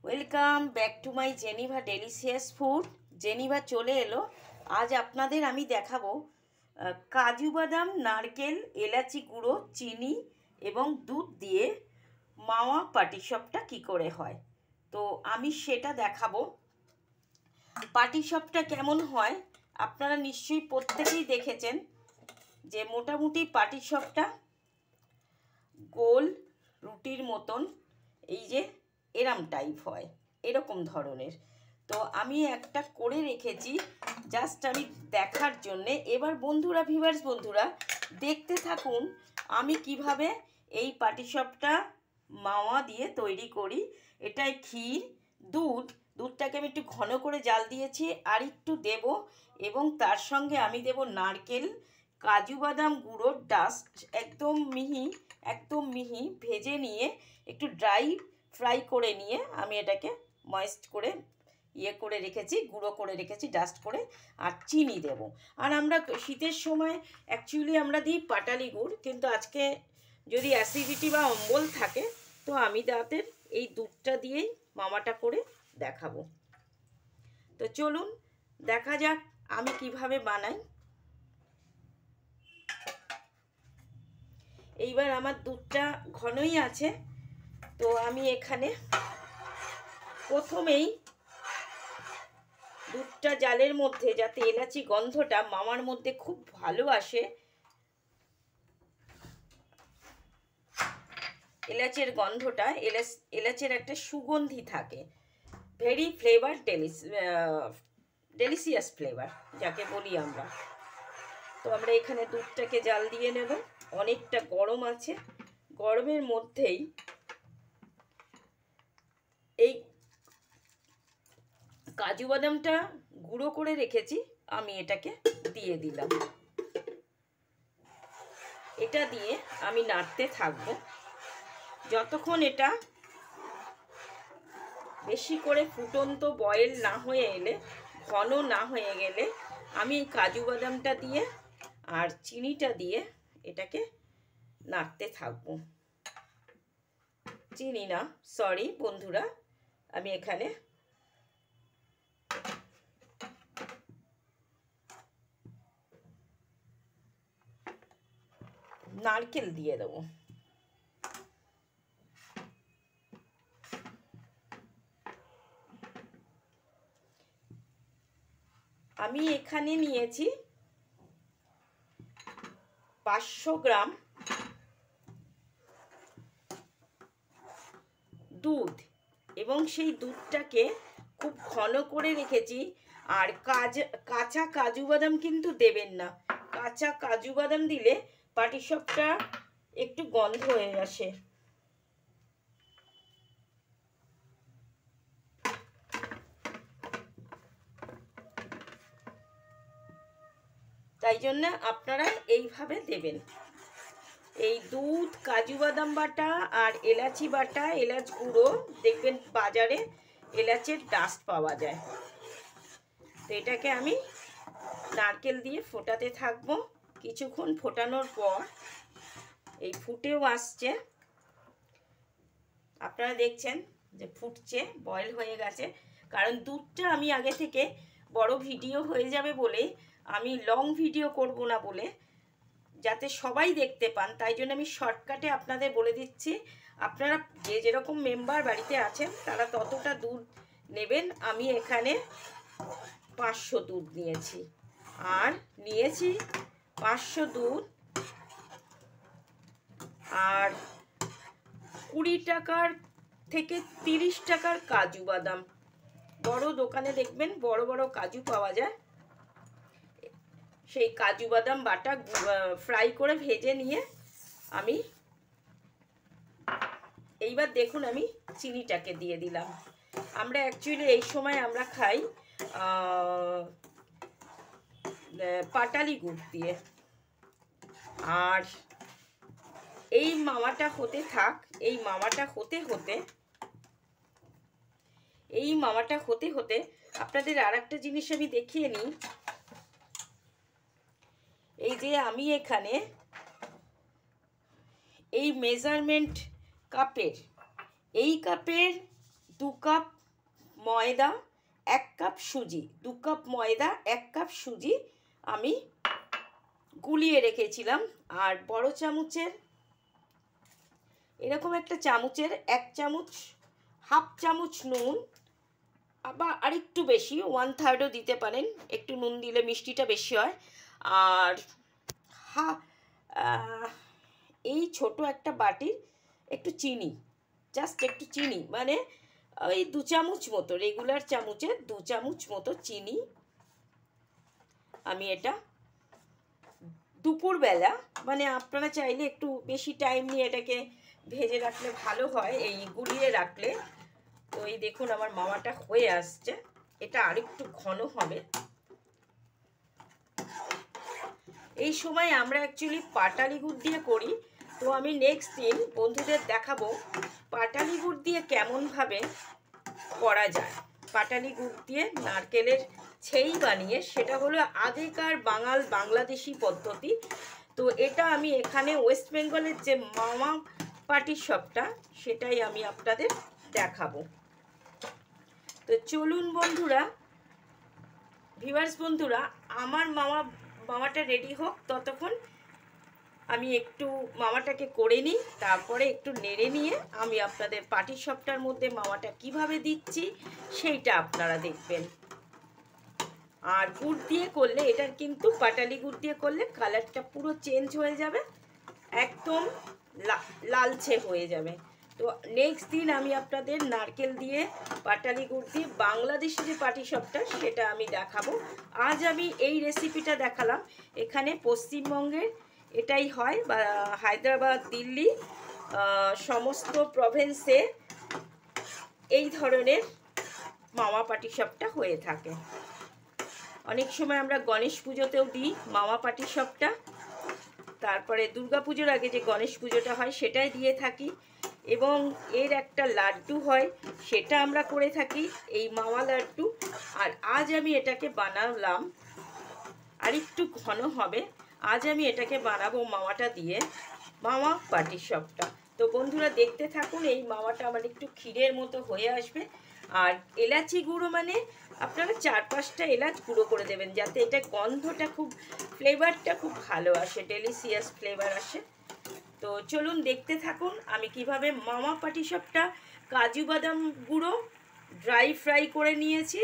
Welcome back to my Geneva delicious food. Geneva চলে এলো। আজ আপনাদের আমি দেখাবো কাজু বাদাম, নারকেল, এলাচি গুঁড়ো, চিনি এবং দুধ দিয়ে মাওয়া পাটিসাপটা কী করে হয়। তো আমি সেটা দেখাবো। পাটিসাপটা কেমন হয় আপনারা নিশ্চয়ই প্রত্যেকেই দেখেছেন, যে মোটামুটি পাটিসাপটা গোল রুটির মতন এই যে এরম টাইপ হয়, এরকম ধরনের। তো আমি একটা করে রেখেছি জাস্ট আমি দেখার জন্যে। এবার বন্ধুরা, ভিউয়ার্স বন্ধুরা, দেখতে থাকুন আমি কিভাবে এই পাটিসাপটা মাওয়া দিয়ে তৈরি করি। এটাই ক্ষীর, দুধটাকে আমি একটু ঘন করে জাল দিয়েছি, আর একটু দেব, এবং তার সঙ্গে আমি দেব নারকেল, কাজু বাদাম গুঁড়োর ডাস্ট, একদম মিহি ভেজে নিয়ে একটু ড্রাই ফ্রাই করে নিয়ে আমি এটাকে ময়েস্ট করে করে রেখেছি, গুঁড়ো করে রেখেছি ডাস্ট করে। আর চিনি দেব। আর আমরা শীতের সময় অ্যাকচুয়ালি আমরা দিই পাটালি গুড়, কিন্তু আজকে যদি অ্যাসিডিটি বা অম্বল থাকে তো আমি তাদের এই দুধটা দিয়েই মামাটা করে দেখাবো। তো চলুন দেখা যাক আমি কিভাবে বানাই। এইবার আমার দুধটা ঘনই আছে, তো আমি এখানে প্রথমেই দুধটা জালের মধ্যে, যাতে এলাচি গন্ধটা মামার মধ্যে খুব ভালো আসে, এলাচের গন্ধটা, এলাচের একটা সুগন্ধি থাকে, ভেরি ফ্লেভার, ডেলিশিয়াস ফ্লেভার যাকে বলি আমরা। তো আমরা এখানে দুধটাকে জাল দিয়ে নেব। অনেকটা গরম আছে, গরমের মধ্যেই এই কাজু বাদামটা গুঁড়ো করে রেখেছি, আমি এটাকে দিয়ে দিলাম। এটা দিয়ে আমি নাড়তে থাকবো যতক্ষণ এটা বেশি করে ফুটন্ত বয়েল না হয়ে এলে, ঘন না হয়ে গেলে, আমি এই কাজু বাদামটা দিয়ে আর চিনিটা দিয়ে এটাকে নাড়তে থাকবো। চিনি না, সরি বন্ধুরা, আমি এখানে নারকেল দিয়ে দেবো। আমি এখানে নিয়েছি 500 গ্রাম দুধ, এবং সেই দুধটাকে খুব ঘন করে রেখেছি। আর কাঁচা কাজু বাদাম কিন্তু দেবেন না। কাঁচা কাজু বাদাম দিলে পাটিসাপটা একটু গন্ধ হয়ে আসে। তাই জন্য আপনারা এইভাবে দেবেন। এই দুধ, কাজু বাদাম বাটা আর এলাচি বাটা, এলাচ গুঁড়ো, দেখবেন বাজারে এলাচের ডাস্ট পাওয়া যায়। তো এটাকে আমি নারকেল দিয়ে ফোটাতে থাকবো। কিছুক্ষণ ফোটানোর পর এই ফুটেও আসছে, আপনারা দেখছেন যে ফুটছে, বয়েল হয়ে গেছে। কারণ দুধটা আমি আগে থেকে, বড় ভিডিও হয়ে যাবে বলে, আমি লং ভিডিও করব না বলে, যাতে সবাই দেখতে পান, তাই জন্য আমি শর্টকাটে আপনাদের বলে দিচ্ছি। আপনারা যে যেরকম মেম্বার বাড়িতে আছেন তারা ততটা দুধ নেবেন। আমি এখানে 500 দুধ নিয়েছি, আর নিয়েছি 500 দুধ আর 20 টাকার থেকে 30 টাকার কাজু বাদাম। বড় দোকানে দেখবেন বড় বড় কাজু পাওয়া যায়, সেই কাজু বাদাম বাটা ফ্রাই করে ভেজে নিয়ে আমি এইবার দেখুন আমি চিনিটাকে দিয়ে দিলাম। আমরা অ্যাকচুয়ালি এই সময় আমরা খাই পাটালি গুড় দিয়ে। আর এই মামাটা হতে থাক, এই মামাটা হতে হতে আপনাদের আর একটা জিনিস আমি দেখিয়ে নিই। এই যে আমি এখানে এই মেজারমেন্ট কাপের, এই কাপের 2 কাপ ময়দা, 1 কাপ সুজি, 2 কাপ ময়দা, 1 কাপ সুজি আমি গুলিয়ে রেখেছিলাম। আর বড় চামচের এরকম একটা চামচের 1 চামচ, হাফ চামচ নুন, আবার আরেকটু বেশি 1/3ও দিতে পারেন, একটু নুন দিলে মিষ্টিটা বেশি হয়। আর এই ছোট একটা বাটির একটু চিনি, জাস্ট একটু চিনি, মানে ওই 2 চামচ মতো, রেগুলার চামচের 2 চামচ মতো চিনি আমি এটা দুপুরবেলা, মানে আপনারা চাইলে একটু বেশি টাইম নিয়ে এটাকে ভেজে রাখলে ভালো হয়, এই গুলিয়ে রাখলে। তো এই দেখুন আমার মাওয়াটা হয়ে আসছে, এটা আরেকটু ঘন হবে। এই সময় আমরা অ্যাকচুয়ালি পাটালি গুড় দিয়ে করি, তো আমি নেক্সট দিন বন্ধুদের দেখাবো পাটালি গুড় দিয়ে কেমনভাবে করা যায়। পাটালি গুড় দিয়ে নারকেলের ছেই বানিয়ে, সেটা হলো আগেকার বাংলাদেশি পদ্ধতি। তো এটা আমি এখানে ওয়েস্ট বেঙ্গলের যে মাওয়া পাটিসাপটা, সেটাই আমি আপনাদের দেখাবো। তো চলুন বন্ধুরা, ভিউয়ার্স বন্ধুরা, আমার মাওয়াটা রেডি হোক, ততক্ষণ আমি একটু মাওয়াটাকে করে নিই, তারপরে একটু নেড়ে নিয়ে আমি আপনাদের পাটিসাপটার মধ্যে মাওয়াটা কিভাবে দিচ্ছি সেইটা আপনারা দেখবেন। আর গুড় দিয়ে করলে, এটার কিন্তু পাটালি গুড় দিয়ে করলে কালারটা পুরো চেঞ্জ হয়ে যাবে, একদম লালচে হয়ে যাবে। তো নেক্সট দিন আমি আপনাদের নারকেল দিয়ে পাটালি গুড় দিয়ে বাংলাদেশি যে পাটিসাপটা, সেটা আমি দেখাবো। আজ আমি এই রেসিপিটা দেখালাম, এখানে পশ্চিমবঙ্গের এটাই হয়, বা হায়দ্রাবাদ, দিল্লি সমস্ত প্রভিন্সে এই ধরনের মাওয়া পাটিসাপটা হয়ে থাকে। অনেক সময় আমরা গণেশ পুজোতেও দিই মাওয়া পাটিসাপটা, তারপরে দুর্গা পুজোর আগে যে গণেশ পুজোটা হয় সেটাই দিয়ে থাকি, এবং এর একটা লাড্ডু হয়, সেটা আমরা করে থাকি, এই মাওয়া লাড্ডু। আর আজ আমি এটাকে বানালাম, আর একটু ঘন হবে, আজ আমি এটাকে বানাবো মাওয়াটা দিয়ে মাওয়া পাটিসাপটা। তো বন্ধুরা দেখতে থাকুন, এই মাওয়াটা আমার একটু ক্ষীরের মতো হয়ে আসবে। আর এলাচি গুঁড়ো, মানে আপনারা 4-5টা এলাচ গুঁড়ো করে দেবেন, যাতে এটা গন্ধটা খুব, ফ্লেভারটা খুব ভালো আসে, ডেলিশিয়াস ফ্লেভার আসে। তো চলুন দেখতে থাকুন আমি কিভাবে মাওয়া পাটিসাপটা, কাজু বাদাম গুঁড়ো ড্রাই ফ্রাই করে নিয়েছি,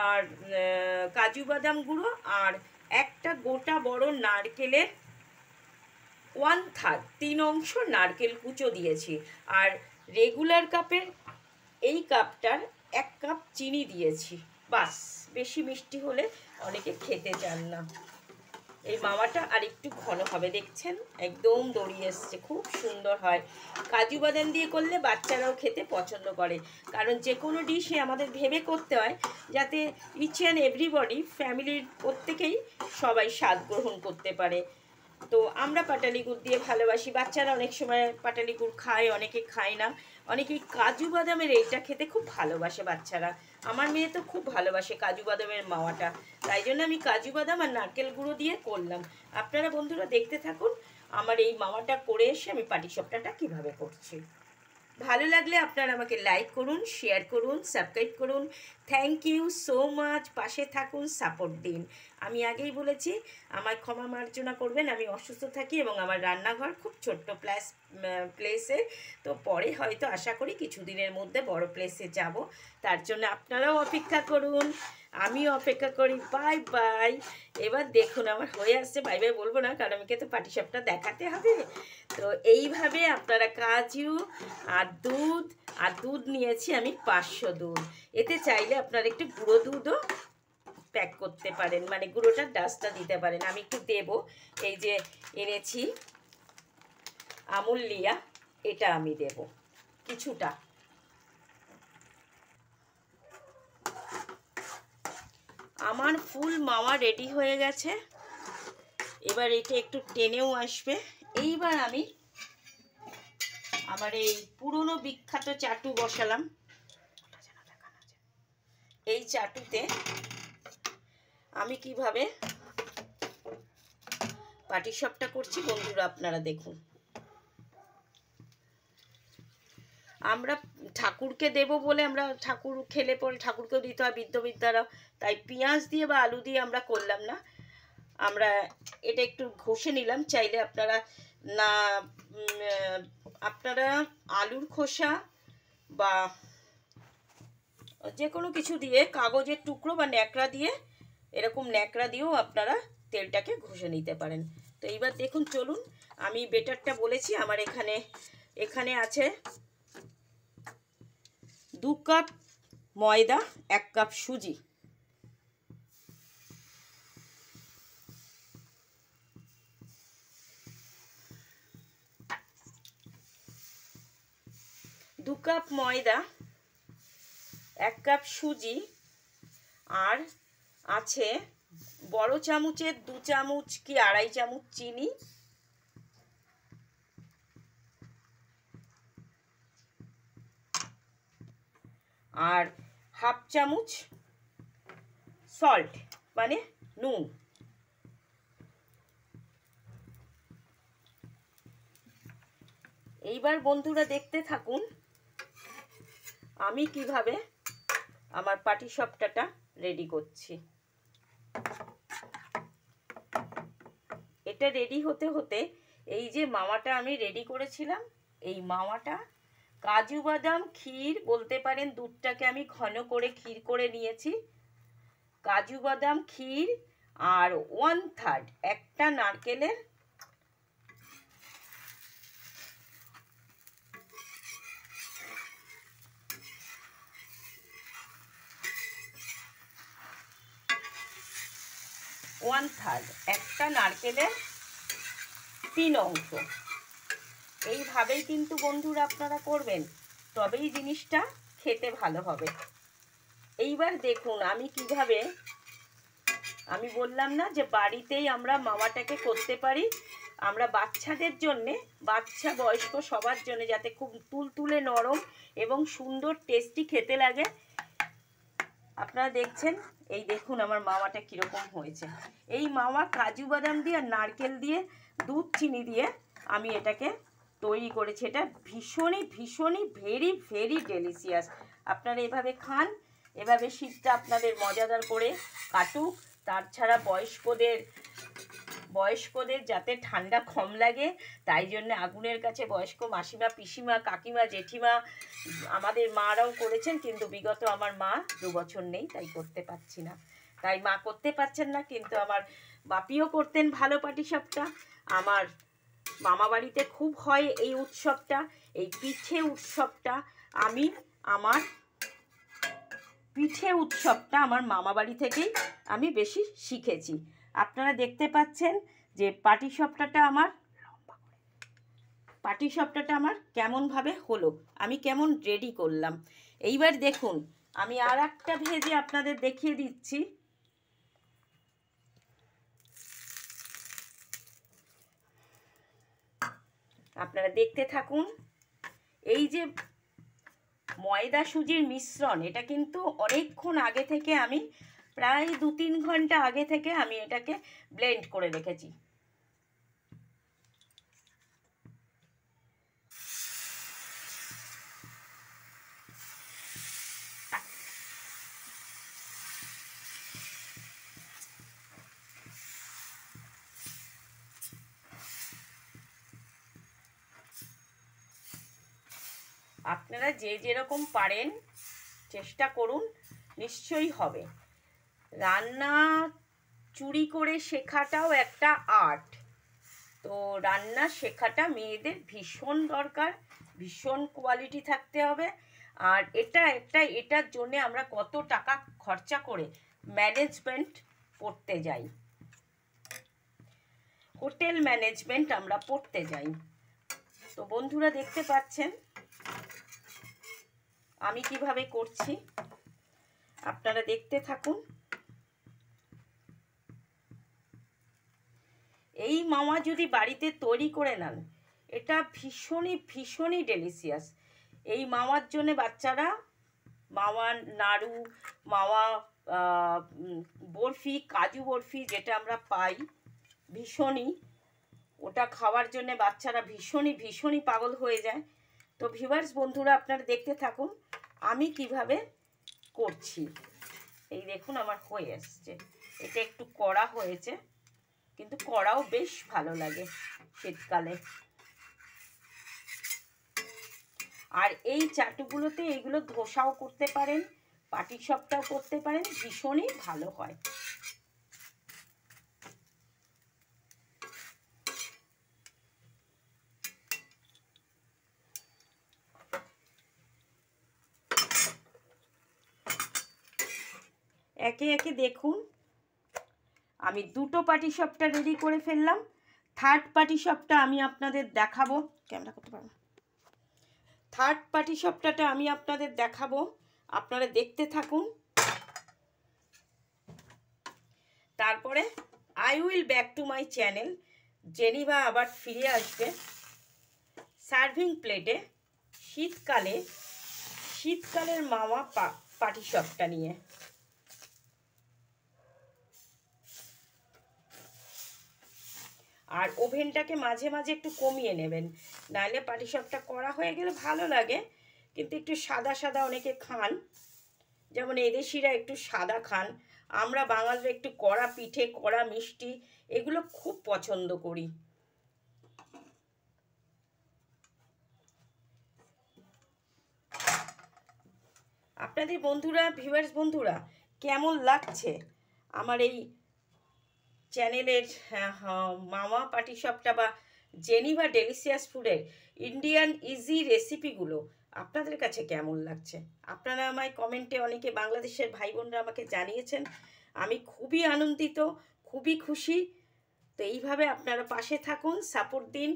আর কাজু বাদাম গুঁড়ো, আর একটা গোটা বড় নারকেলের 1/3, 3 অংশ নারকেল কুচো দিয়েছি, আর রেগুলার কাপের এই কাপটার 1 কাপ চিনি দিয়েছি। বাস, বেশি মিষ্টি হলে অনেকে খেতে চান না। এই মাওয়াটা আর একটু ঘন হবে, দেখছেন একদম দড়িয়ে এসছে, খুব সুন্দর হয়। কাজু বাদাম দিয়ে করলে বাচ্চারাও খেতে পছন্দ করে, কারণ যে কোনো ডিশে আমাদের ভেবে করতে হয় যাতে ইচ অ্যান্ড এভরিবডি, ফ্যামিলির প্রত্যেকেই সবাই স্বাদ গ্রহণ করতে পারে। তো আমরা পাটালি গুড় দিয়ে ভালোবাসি, বাচ্চারা অনেক সময় পাটালি গুড় খায়, অনেকে খায় না, অনেকেই কাজু বাদামের এইটা খেতে খুব ভালোবাসে বাচ্চারা। আমার মেয়ে তো খুব ভালোবাসে কাজু বাদামের মাওয়াটা, তাই জন্য আমি কাজু বাদাম আর নারকেল গুঁড়ো দিয়ে করলাম। আপনারা বন্ধুরা দেখতে থাকুন আমার এই মাওয়াটা করে এসে আমি পাটিসাপটাটা কিভাবে করছি। ভালো লাগলে আপনারা আমাকে লাইক করুন, শেয়ার করুন, সাবস্ক্রাইব করুন। থ্যাংক ইউ সো মাচ, পাশে থাকুন, সাপোর্ট দিন। আমি আগেই বলেছি আমায় ক্ষমা মার্জনা করবেন, আমি অসুস্থ থাকি এবং আমার রান্নাঘর খুব ছোট্ট প্লেসে। তো পরে হয়তো আশা করি কিছুদিনের মধ্যে বড় প্লেসে যাব, তার জন্য আপনারাও অপেক্ষা করুন, আমিও অপেক্ষা করি। Bye bye. এবার দেখুন আমার হয়ে আসছে, বাই বাই বলবো না, কারণ আমাকে তো পাটিসাপটা দেখাতে হবে। তো এইভাবে আপনারা কাজু আর দুধ নিয়েছি আমি 500 দুধ, এতে চাইলে আপনারা একটু গুঁড়ো দুধও প্যাক করতে পারেন, মানে গুঁড়োটার ডাস্টটা দিতে পারেন। আমি একটু দেব, এই যে এনেছি আমুল লিয়া, এটা আমি দেব কিছুটা। আমার ফুল মাওয়া রেডি হয়ে গেছে, এবার এটা একটু টেনেও আসবে। এইবার আমি আমার এই পুরনো বিখ্যাত চাটু বসালাম, এই চাটুতে আমি কিভাবে পাটিসাপটা করছি বন্ধুরা আপনারা দেখুন। আমরা ঠাকুরকে দেব বলে আমরা, ঠাকুর খেলে পরে ঠাকুরকেও দিতে হয় বিদ্যারা, তাই পেঁয়াজ দিয়ে বা আলু দিয়ে আমরা করলাম না। আমরা এটা একটু ঘষে নিলাম। চাইলে আপনারা না আপনারা আলুর খোসা বা যে কোনো কিছু দিয়ে, কাগজের টুকরো বা ন্যাকড়া দিয়ে, এরকম ন্যাকড়া দিয়েও আপনারা তেলটাকে ঘষে নিতে পারেন। তো এইবার দেখুন, চলুন আমি বেটারটা বলেছি। আমার এখানে আছে 2 কাপ ময়দা, 1 কাপ সুজি। দু কাপ ময়দা, 1 কাপ সুজি, আর আছে বড় চামচের 2 চামচ কি 2.5 চামচ চিনি, আর হাফ চামচ সল্ট মানে নুন। এইবার বন্ধুরা দেখতে থাকুন আমি কিভাবে আমার পাটিসাপটাটা রেডি করছি। এটা রেডি হতে হতে এই যে মাওয়াটা আমি রেডি করেছিলাম, এই মাওয়াটা কাজু বাদাম ক্ষীর বলতে পারেন, দুধটাকে আমি ঘন করে ক্ষীর করে নিয়েছি। কাজু বাদাম ক্ষীর আর 1/3 একটা নারকেলের একটা নারকেলের 3 অংশ। এইভাবেই কিন্তু বন্ধুরা আপনারা করবেন, তবেই জিনিসটা খেতে ভালো হবে। এইবার দেখুন আমি কিভাবে, আমি বললাম না যে বাড়িতেই আমরা মাওয়াটাকে করতে পারি। আমরা বাচ্চাদের জন্যে, বাচ্চা বয়স্ক সবার জন্য, যাতে খুব তুলতুলে নরম এবং সুন্দর টেস্টি খেতে লাগে। আপনারা দেখছেন, এই দেখুন আমার মাওয়াটা কীরকম হয়েছে। এই মাওয়া কাজু বাদাম দিয়ে আর নারকেল দিয়ে, দুধ চিনি দিয়ে আমি এটাকে তৈরি করেছি। এটা ভীষণই ভেরি ডেলিশিয়াস। আপনারা এভাবে খান, এভাবে শীতটা আপনাদের মজাদার করে কাটুক। তাছাড়া বয়স্কদের যাতে ঠান্ডা কম লাগে, তাই জন্য আগুনের কাছে বয়স্ক মাসিমা, পিসিমা, কাকিমা, জেঠিমা, আমাদের মারাও করেছেন, কিন্তু বিগত আমার মা 2 বছর নেই, তাই করতে পারছি না, তাই মা করতে পারছেন না। কিন্তু আমার বাপিও করতেন ভালো পাটিসাপটা। আমার মামা বাড়িতে খুব হয় এই উৎসবটা, এই পিঠে উৎসবটা। আমার পিঠে উৎসবটা আমার মামা বাড়ি থেকেই আমি বেশি শিখেছি। আপনারা দেখতে পাচ্ছেন যে পাটিসাপটাটা আমার কেমনভাবে হলো, আমি কেমন রেডি করলাম। এইবার দেখুন আমি আর একটা ভেজে আপনাদের দেখিয়ে দিচ্ছি। আপনারা দেখতে থাকুন। এই যে ময়দা সুজির মিশ্রণ, এটা কিন্তু অনেকক্ষণ আগে থেকে, আমি প্রায় 2-3 ঘন্টা আগে থেকে আমি এটাকে ব্লেন্ড করে রেখেছি। আপনারা যে যেরকম পারেন চেষ্টা করুন, নিশ্চয়ই হবে। রান্না চুরি করে শেখাটাও একটা আর্ট। তো রান্না শেখাটা মেয়েদের ভীষণ দরকার, ভীষণ কোয়ালিটি থাকতে হবে। আর এটার জন্য আমরা কত টাকা খরচা করে ম্যানেজমেন্ট পড়তে যাই, হোটেল ম্যানেজমেন্ট আমরা পড়তে যাই। তো বন্ধুরা দেখতে পাচ্ছেন আমি কিভাবে করছি, আপনারা দেখতে থাকুন। এই মাওয়া যদি বাড়িতে তৈরি করে নেন, এটা ভীষণই ডেলিশিয়াস। এই মাওয়ার জন্য বাচ্চারা মাওয়া নাড়ু, মাওয়া বরফি, কাজু বরফি যেটা আমরা পাই, ওটা খাওয়ার জন্য বাচ্চারা ভীষণই পাগল হয়ে যায়। তো ভিউয়ার্স বন্ধুরা, আপনারা দেখতে থাকুন আমি কিভাবে করছি। এই দেখুন আমার হয়ে আসছে। এটা একটু কড়া হয়েছে, কিন্তু কড়াও বেশ ভালো লাগে শীতকালে। আর এই চাটুগুলোতে এইগুলো ধোসাও করতে পারেন, পাটিসাপটাও করতে পারেন, ভীষণই ভালো হয়। একে একে দেখুন আমি দুটো পাটিসাপটা রেডি করে ফেললাম। থার্ড পাটিসাপটা আমি আপনাদের দেখাবো। ক্যামেরা করতে পারবো। থার্ড পাটিসাপটাটা আমি আপনাদের দেখাবো, আপনারা দেখতে থাকুন। তারপরে I will back to my channel. Geneva আবার ফিরে আসবে সার্ভিং প্লেটে শীতকালের মাওয়া পাটিসাপটা নিয়ে। আর ওভেনটাকে মাঝে মাঝে একটু কমিয়ে নেবেন, নাহলে পাটিসাপটা করা হয়ে গেলে ভালো লাগে, কিন্তু একটু সাদা সাদা অনেকে খান, যেমন এদেশিরা একটু সাদা খান, আমরা বাঙালিরা একটু কড়া পিঠে, কড়া মিষ্টি এগুলো খুব পছন্দ করি। আপনাদের বন্ধুরা, ভিউয়ার্স বন্ধুরা, কেমন লাগছে আমার এই চ্যানেলের মামা পাটিসাপটা বা জেনিভা ডেলিশিয়াস ফুডের ইন্ডিয়ান ইজি রেসিপিগুলো আপনাদের কাছে কেমন লাগছে? আপনারা আমায় কমেন্টে, অনেকে বাংলাদেশের ভাই বোনরা আমাকে জানিয়েছেন, আমি খুবই আনন্দিত, খুবই খুশি। তো এইভাবে আপনারা পাশে থাকুন, সাপোর্ট দিন।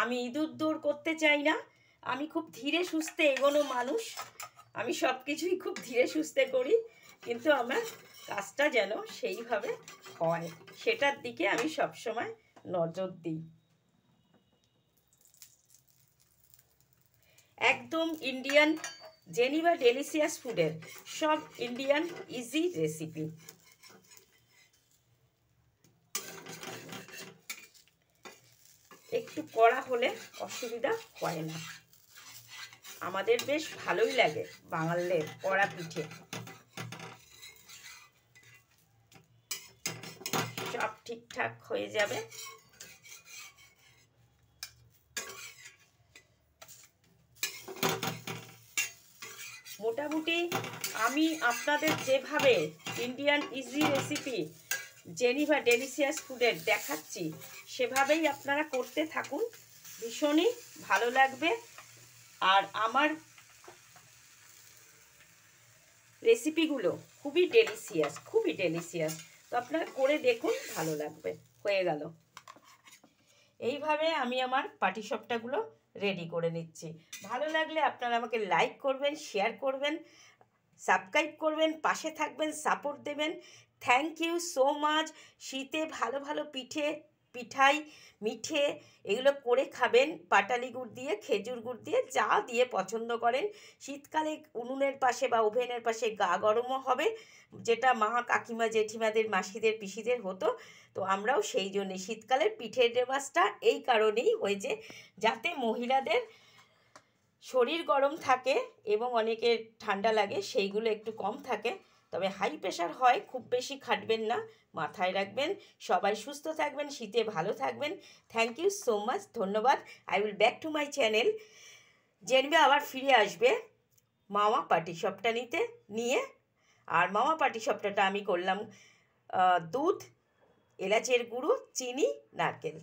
আমি ইঁদুর দৌড় করতে চাই না, আমি খুব ধীরে সুস্থে এগোনো মানুষ, আমি সব কিছুই খুব ধীরে সুস্থে করি, কিন্তু আমার কাজটা যেন সেইভাবে হয় সেটার দিকে আমি সবসময় নজর দিই। একদম ইন্ডিয়ান জেনিভা ডেলিশিয়াস ফুডের সব ইন্ডিয়ান ইজি রেসিপি। একটু কড়া হলে অসুবিধা হয় না, আমাদের বেশ ভালোই লাগে বাঙালিদের কড়া পিঠে। সব ঠিকঠাক হয়ে যাবে। মোটামুটি আমি আপনাদের যেভাবে Indian easy recipe Geneva delicious ফুডের দেখাচ্ছি, সেভাবেই আপনারা করতে থাকুন, ভীষণই ভালো লাগবে। আর আমার রেসিপিগুলো খুবই ডেলিশিয়াস, তো আপনারা করে দেখুন, ভালো লাগবে। হয়ে গেল। এইভাবে আমি আমার পাটিসাপটাগুলো রেডি করে নিচ্ছি। ভালো লাগলে আপনারা আমাকে লাইক করবেন, শেয়ার করবেন, সাবস্ক্রাইব করবেন, পাশে থাকবেন, সাপোর্ট দেবেন। Thank you so much. শীতে ভালো ভালো পিঠাই মিঠে এগুলো করে খাবেন, পাটালি গুড় দিয়ে, খেজুর গুড় দিয়ে, যা দিয়ে পছন্দ করেন। শীতকালে উনুনের পাশে বা ওভেনের পাশে গা গরমও হবে, যেটা মা কাকিমা জেঠিমাদের মাসিদের পিসিদের হতো। তো আমরাও সেই জন্যে শীতকালের পিঠের রেওয়াজটা এই কারণেই হয়েছে, যাতে মহিলাদের শরীর গরম থাকে এবং অনেকের ঠান্ডা লাগে, সেইগুলো একটু কম থাকে। তবে হাই প্রেশার হয়, খুব বেশি খাটবেন না, মাথায় রাখবেন। সবাই সুস্থ থাকবেন, শীতে ভালো থাকবেন। থ্যাংক ইউ সো মাচ, ধন্যবাদ। I will back to my channel. জেনবে আবার ফিরে আসবে মামা পাটিসাপটা নিয়ে। আর মামা পাটিসাপটাটা আমি করলাম দুধ, এলাচের গুঁড়ো, চিনি, নারকেল।